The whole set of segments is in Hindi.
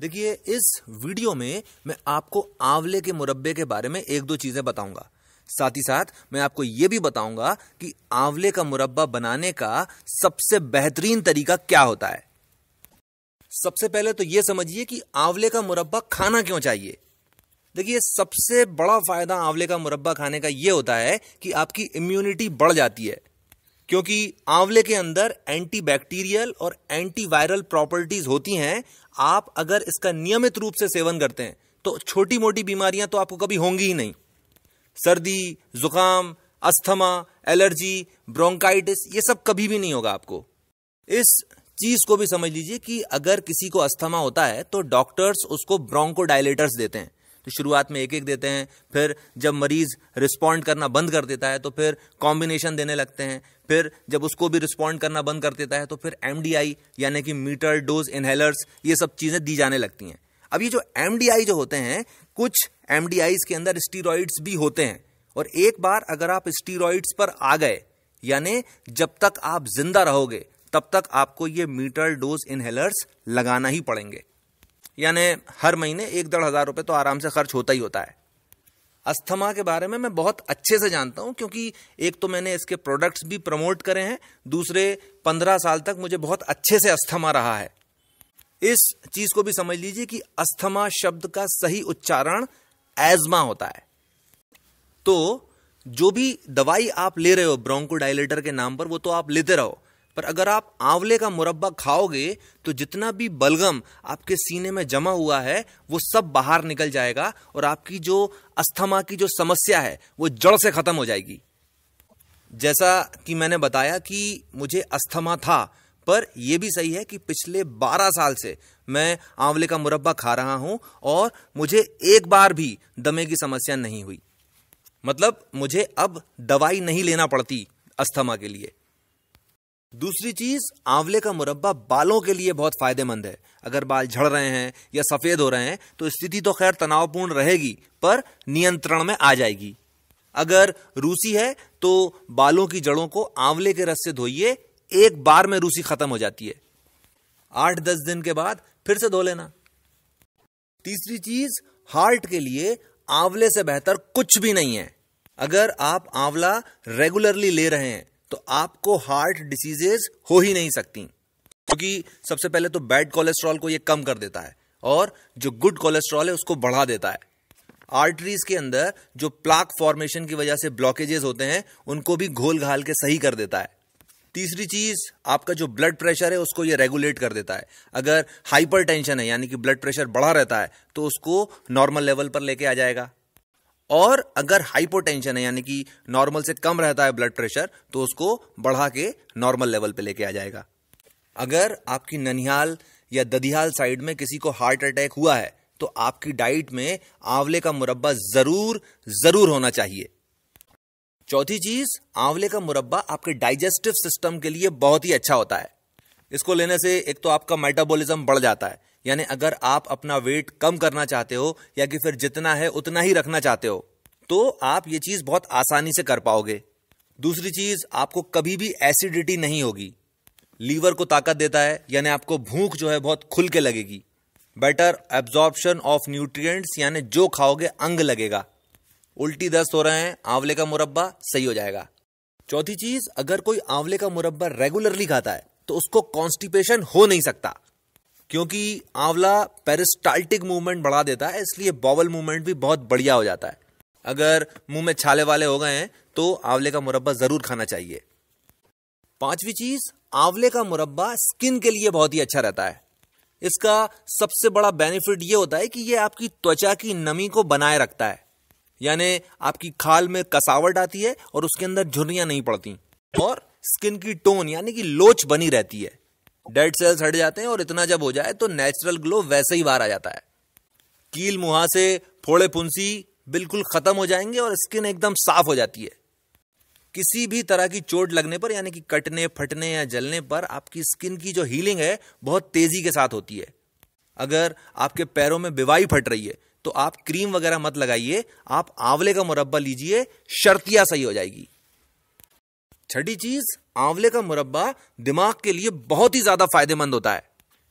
देखिए, इस वीडियो में मैं आपको आंवले के मुरब्बे के बारे में एक दो चीजें बताऊंगा। साथ ही साथ मैं आपको यह भी बताऊंगा कि आंवले का मुरब्बा बनाने का सबसे बेहतरीन तरीका क्या होता है। सबसे पहले तो यह समझिए कि आंवले का मुरब्बा खाना क्यों चाहिए। देखिए, सबसे बड़ा फायदा आंवले का मुरब्बा खाने का यह होता है कि आपकी इम्यूनिटी बढ़ जाती है, क्योंकि आंवले के अंदर एंटीबैक्टीरियल और एंटीवायरल प्रॉपर्टीज होती हैं। आप अगर इसका नियमित रूप से सेवन करते हैं तो छोटी मोटी बीमारियां तो आपको कभी होंगी ही नहीं। सर्दी, जुकाम, अस्थमा, एलर्जी, ब्रोंकाइटिस, ये सब कभी भी नहीं होगा आपको। इस चीज को भी समझ लीजिए कि अगर किसी को अस्थमा होता है तो डॉक्टर्स उसको ब्रोंकोडायलेटर्स देते हैं। तो शुरुआत में एक एक देते हैं, फिर जब मरीज रिस्पॉन्ड करना बंद कर देता है तो फिर कॉम्बिनेशन देने लगते हैं, फिर जब उसको भी रिस्पॉन्ड करना बंद कर देता है तो फिर एमडीआई यानी कि मीटर डोज इनहेलर्स, ये सब चीजें दी जाने लगती हैं। अब ये जो एमडीआई जो होते हैं, कुछ एमडीआईज के अंदर स्टीरॉइड्स भी होते हैं, और एक बार अगर आप स्टीरॉइड्स पर आ गए, यानी जब तक आप जिंदा रहोगे तब तक आपको ये मीटर डोज इनहेलर्स लगाना ही पड़ेंगे। यानी हर महीने 1-1.5 रुपए तो आराम से खर्च होता ही होता है। अस्थमा के बारे में मैं बहुत अच्छे से जानता हूं, क्योंकि एक तो मैंने इसके प्रोडक्ट्स भी प्रमोट करे हैं, दूसरे 15 साल तक मुझे बहुत अच्छे से अस्थमा रहा है। इस चीज को भी समझ लीजिए कि अस्थमा शब्द का सही उच्चारण एज़मा होता है। तो जो भी दवाई आप ले रहे हो ब्रोंकोडायलेटर के नाम पर, वो तो आप लेते रहो, पर अगर आप आंवले का मुरब्बा खाओगे तो जितना भी बलगम आपके सीने में जमा हुआ है वो सब बाहर निकल जाएगा, और आपकी जो अस्थमा की जो समस्या है वो जड़ से खत्म हो जाएगी। जैसा कि मैंने बताया कि मुझे अस्थमा था, पर यह भी सही है कि पिछले 12 साल से मैं आंवले का मुरब्बा खा रहा हूं और मुझे एक बार भी दमे की समस्या नहीं हुई। मतलब मुझे अब दवाई नहीं लेना पड़ती अस्थमा के लिए। दूसरी चीज, आंवले का मुरब्बा बालों के लिए बहुत फायदेमंद है। अगर बाल झड़ रहे हैं या सफेद हो रहे हैं तो स्थिति तो खैर तनावपूर्ण रहेगी, पर नियंत्रण में आ जाएगी। अगर रूसी है तो बालों की जड़ों को आंवले के रस से धोइए, एक बार में रूसी खत्म हो जाती है। 8-10 दिन के बाद फिर से धो लेना। तीसरी चीज, हार्ट के लिए आंवले से बेहतर कुछ भी नहीं है। अगर आप आंवला रेगुलरली ले रहे हैं तो आपको हार्ट डिसीजेस हो ही नहीं सकती, क्योंकि सबसे पहले तो बैड कोलेस्ट्रॉल को ये कम कर देता है और जो गुड कोलेस्ट्रॉल है उसको बढ़ा देता है। आर्टरीज के अंदर जो प्लाक फॉर्मेशन की वजह से ब्लॉकेजेस होते हैं उनको भी घोल घाल के सही कर देता है। तीसरी चीज, आपका जो ब्लड प्रेशर है उसको ये रेगुलेट कर देता है। अगर हाइपरटेंशन है यानी कि ब्लड प्रेशर बढ़ा रहता है तो उसको नॉर्मल लेवल पर लेके आ जाएगा, और अगर हाइपोटेंशन है यानी कि नॉर्मल से कम रहता है ब्लड प्रेशर तो उसको बढ़ा के नॉर्मल लेवल पे लेके आ जाएगा। अगर आपकी ननिहाल या ददियाल साइड में किसी को हार्ट अटैक हुआ है तो आपकी डाइट में आंवले का मुरब्बा जरूर होना चाहिए। चौथी चीज, आंवले का मुरब्बा आपके डाइजेस्टिव सिस्टम के लिए बहुत ही अच्छा होता है। इसको लेने से एक तो आपका मेटाबॉलिज्म बढ़ जाता है, यानी अगर आप अपना वेट कम करना चाहते हो या कि फिर जितना है उतना ही रखना चाहते हो तो आप ये चीज बहुत आसानी से कर पाओगे। दूसरी चीज, आपको कभी भी एसिडिटी नहीं होगी। लीवर को ताकत देता है, यानी आपको भूख जो है बहुत खुल के लगेगी। बेटर एब्जॉर्प्शन ऑफ न्यूट्रिएंट्स, यानी जो खाओगे अंग लगेगा। उल्टी दस्त हो रहे हैं, आंवले का मुरब्बा सही हो जाएगा। चौथी चीज, अगर कोई आंवले का मुरब्बा रेगुलरली खाता है तो उसको कॉन्स्टिपेशन हो नहीं सकता, क्योंकि आंवला पेरिस्टाल्टिक मूवमेंट बढ़ा देता है, इसलिए बॉवल मूवमेंट भी बहुत बढ़िया हो जाता है। अगर मुंह में छाले वाले हो गए हैं तो आंवले का मुरब्बा जरूर खाना चाहिए। पांचवी चीज, आंवले का मुरब्बा स्किन के लिए बहुत ही अच्छा रहता है। इसका सबसे बड़ा बेनिफिट यह होता है कि यह आपकी त्वचा की नमी को बनाए रखता है, यानी आपकी खाल में कसावट आती है और उसके अंदर झुर्रियां नहीं पड़ती, और स्किन की टोन यानी कि लोच बनी रहती है। डेड सेल्स हट जाते हैं और इतना जब हो जाए तो नेचुरल ग्लो वैसे ही बाहर आ जाता है। कील मुहासे, फोड़े फुंसी बिल्कुल खत्म हो जाएंगे और स्किन एकदम साफ हो जाती है। किसी भी तरह की चोट लगने पर यानी कि कटने, फटने या जलने पर आपकी स्किन की जो हीलिंग है बहुत तेजी के साथ होती है। अगर आपके पैरों में बिवाई फट रही है तो आप क्रीम वगैरह मत लगाइए, आप आंवले का मुरब्बा लीजिए, शर्तिया सही हो जाएगी। छठी चीज, आंवले का मुरब्बा दिमाग के लिए बहुत ही ज्यादा फायदेमंद होता है।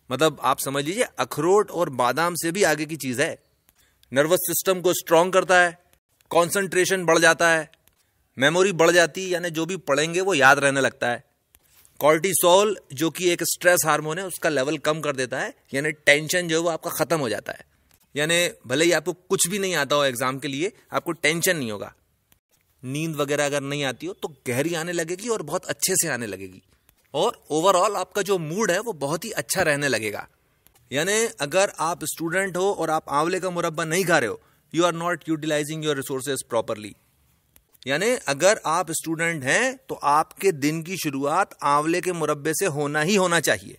मतलब आप समझ लीजिए अखरोट और बादाम से भी आगे की चीज है। नर्वस सिस्टम को स्ट्रांग करता है, कंसंट्रेशन बढ़ जाता है, मेमोरी बढ़ जाती है, यानी जो भी पढ़ेंगे वो याद रहने लगता है। कॉर्टिसोल जो कि एक स्ट्रेस हार्मोन है, उसका लेवल कम कर देता है, यानी टेंशन जो है वो आपका खत्म हो जाता है। यानी भले ही आपको कुछ भी नहीं आता हो एग्जाम के लिए, आपको टेंशन नहीं होगा। नींद वगैरह अगर नहीं आती हो तो गहरी आने लगेगी और बहुत अच्छे से आने लगेगी, और ओवरऑल आपका जो मूड है वो बहुत ही अच्छा रहने लगेगा। यानी अगर आप स्टूडेंट हो और आप आंवले का मुरब्बा नहीं खा रहे हो, you are not utilising your resources properly. यानी अगर आप स्टूडेंट हैं तो आपके दिन की शुरुआत आंवले के मुरब्बे से होना ही होना चाहिए।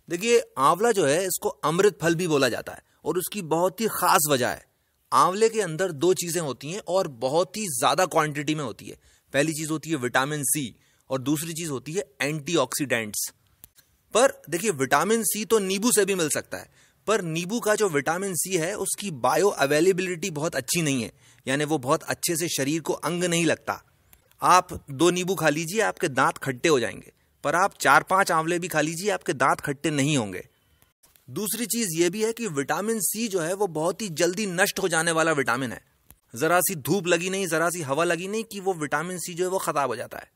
देखिए, आंवला जो है इसको अमृत फल भी बोला जाता है, और उसकी बहुत ही खास वजह है। आंवले के अंदर दो चीजें होती हैं और बहुत ही ज्यादा क्वांटिटी में होती है। पहली चीज होती है विटामिन सी, और दूसरी चीज होती है एंटीऑक्सीडेंट्स। पर देखिए, विटामिन सी तो नींबू से भी मिल सकता है, पर नींबू का जो विटामिन सी है उसकी बायो अवेलेबिलिटी बहुत अच्छी नहीं है, यानी वो बहुत अच्छे से शरीर को अंग नहीं लगता। आप 2 नींबू खा लीजिए, आपके दांत खट्टे हो जाएंगे, पर आप 4-5 आंवले भी खा लीजिए, आपके दांत खट्टे नहीं होंगे। दूसरी चीज ये भी है कि विटामिन सी जो है वो बहुत ही जल्दी नष्ट हो जाने वाला विटामिन है। जरा सी धूप लगी नहीं, जरा सी हवा लगी नहीं कि वो विटामिन सी जो है वो खराब हो जाता है।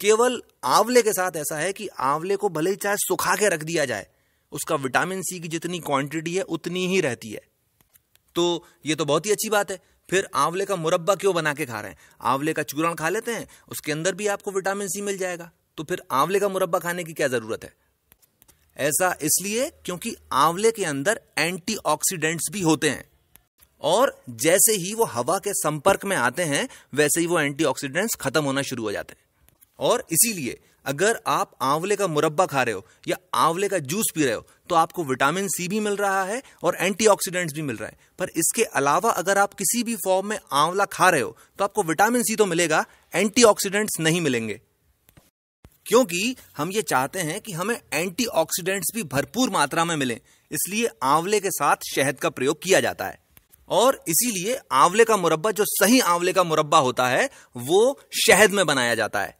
केवल आंवले के साथ ऐसा है कि आंवले को भले ही चाहे सुखा के रख दिया जाए, उसका विटामिन सी की जितनी क्वांटिटी है उतनी ही रहती है। तो ये तो बहुत ही अच्छी बात है। फिर आंवले का मुरब्बा क्यों बना के खा रहे हैं? आंवले का चूर्ण खा लेते हैं, उसके अंदर भी आपको विटामिन सी मिल जाएगा। तो फिर आंवले का मुरब्बा खाने की क्या जरूरत है? ऐसा इसलिए क्योंकि आंवले के अंदर एंटीऑक्सीडेंट्स भी होते हैं, और जैसे ही वो हवा के संपर्क में आते हैं वैसे ही वो एंटीऑक्सीडेंट्स खत्म होना शुरू हो जाते हैं। और इसीलिए अगर आप आंवले का मुरब्बा खा रहे हो या आंवले का जूस पी रहे हो तो आपको विटामिन सी भी मिल रहा है और एंटीऑक्सीडेंट्स भी मिल रहा है। पर इसके अलावा अगर आप किसी भी फॉर्म में आंवला खा रहे हो तो आपको विटामिन सी तो मिलेगा, एंटीऑक्सीडेंट्स नहीं मिलेंगे। क्योंकि हम ये चाहते हैं कि हमें एंटीऑक्सीडेंट्स भी भरपूर मात्रा में मिलें, इसलिए आंवले के साथ शहद का प्रयोग किया जाता है। और इसीलिए आंवले का मुरब्बा, जो सही आंवले का मुरब्बा होता है, वो शहद में बनाया जाता है।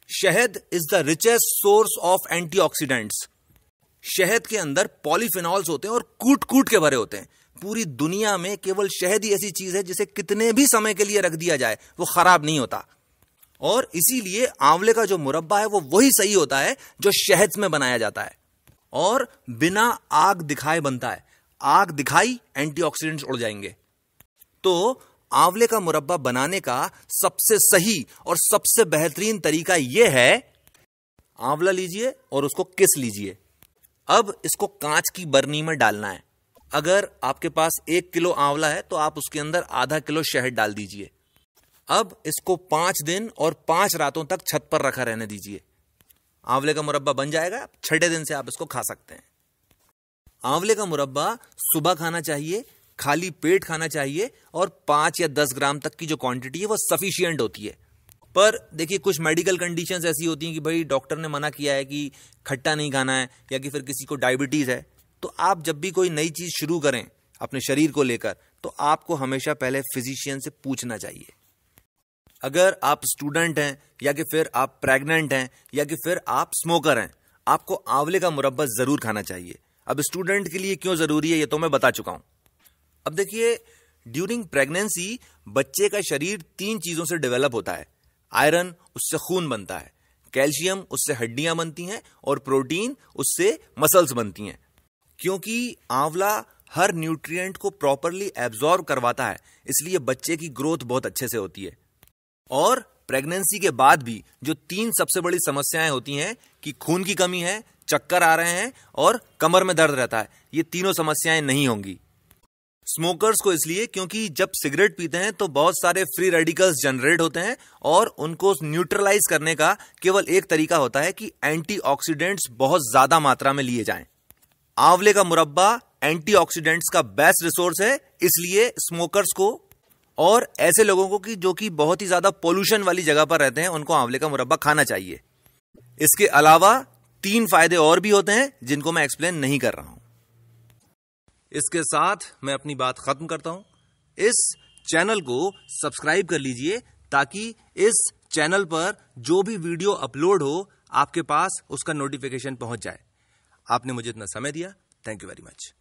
शहद is the richest source of antioxidants. शहद के अंदर पॉलीफिनॉल्स होते हैं और कूट कूट के भरे होते हैं। पूरी दुनिया में केवल शहद ही ऐसी चीज है जिसे कितने भी समय के लिए रख दिया जाए वो खराब नहीं होता। और इसीलिए आंवले का जो मुरब्बा है वो वही सही होता है जो शहद में बनाया जाता है, और बिना आग दिखाए बनता है। आग दिखाई, एंटीऑक्सीडेंट्स उड़ जाएंगे। तो आंवले का मुरब्बा बनाने का सबसे सही और सबसे बेहतरीन तरीका यह है, आंवला लीजिए और उसको किस लीजिए। अब इसको कांच की बरनी में डालना है। अगर आपके पास 1 किलो आंवला है तो आप उसके अंदर आधा किलो शहद डाल दीजिए। अब इसको 5 दिन और 5 रातों तक छत पर रखा रहने दीजिए। आंवले का मुरब्बा बन जाएगा, छठे दिन से आप इसको खा सकते हैं। आंवले का मुरब्बा सुबह खाना चाहिए, खाली पेट खाना चाहिए, और 5 या 10 ग्राम तक की जो क्वांटिटी है वो सफिशिएंट होती है। पर देखिए, कुछ मेडिकल कंडीशंस ऐसी होती हैं कि भाई डॉक्टर ने मना किया है कि खट्टा नहीं खाना है, या कि फिर किसी को डायबिटीज है, तो आप जब भी कोई नई चीज शुरू करें अपने शरीर को लेकर तो आपको हमेशा पहले फिजिशियन से पूछना चाहिए। अगर आप स्टूडेंट हैं, या कि फिर आप प्रेग्नेंट हैं, या कि फिर आप स्मोकर हैं, आपको आंवले का मुरब्बा जरूर खाना चाहिए। अब स्टूडेंट के लिए क्यों जरूरी है ये तो मैं बता चुका हूं। अब देखिए, ड्यूरिंग प्रेगनेंसी बच्चे का शरीर 3 चीजों से डेवलप होता है। आयरन, उससे खून बनता है, कैल्शियम, उससे हड्डियां बनती हैं, और प्रोटीन, उससे मसल्स बनती हैं। क्योंकि आंवला हर न्यूट्रिएंट को प्रॉपरली एब्जॉर्ब करवाता है, इसलिए बच्चे की ग्रोथ बहुत अच्छे से होती है। और प्रेगनेंसी के बाद भी जो 3 सबसे बड़ी समस्याएं होती हैं कि खून की कमी है, चक्कर आ रहे हैं और कमर में दर्द रहता है, ये तीनों समस्याएं नहीं होंगी स्मोकर्स को। इसलिए क्योंकि जब सिगरेट पीते हैं तो बहुत सारे फ्री रेडिकल्स जनरेट होते हैं, और उनको न्यूट्रलाइज करने का केवल एक तरीका होता है कि एंटीऑक्सीडेंट्स बहुत ज्यादा मात्रा में लिए जाएं। आंवले का मुरब्बा एंटीऑक्सीडेंट्स का बेस्ट रिसोर्स है, इसलिए स्मोकर्स को और ऐसे लोगों को कि जो कि बहुत ही ज्यादा पोल्यूशन वाली जगह पर रहते हैं, उनको आंवले का मुरब्बा खाना चाहिए। इसके अलावा 3 फायदे और भी होते हैं जिनको मैं एक्सप्लेन नहीं कर रहा हूं। इसके साथ मैं अपनी बात खत्म करता हूं। इस चैनल को सब्सक्राइब कर लीजिए ताकि इस चैनल पर जो भी वीडियो अपलोड हो आपके पास उसका नोटिफिकेशन पहुंच जाए। आपने मुझे इतना समय दिया, थैंक यू वेरी मच।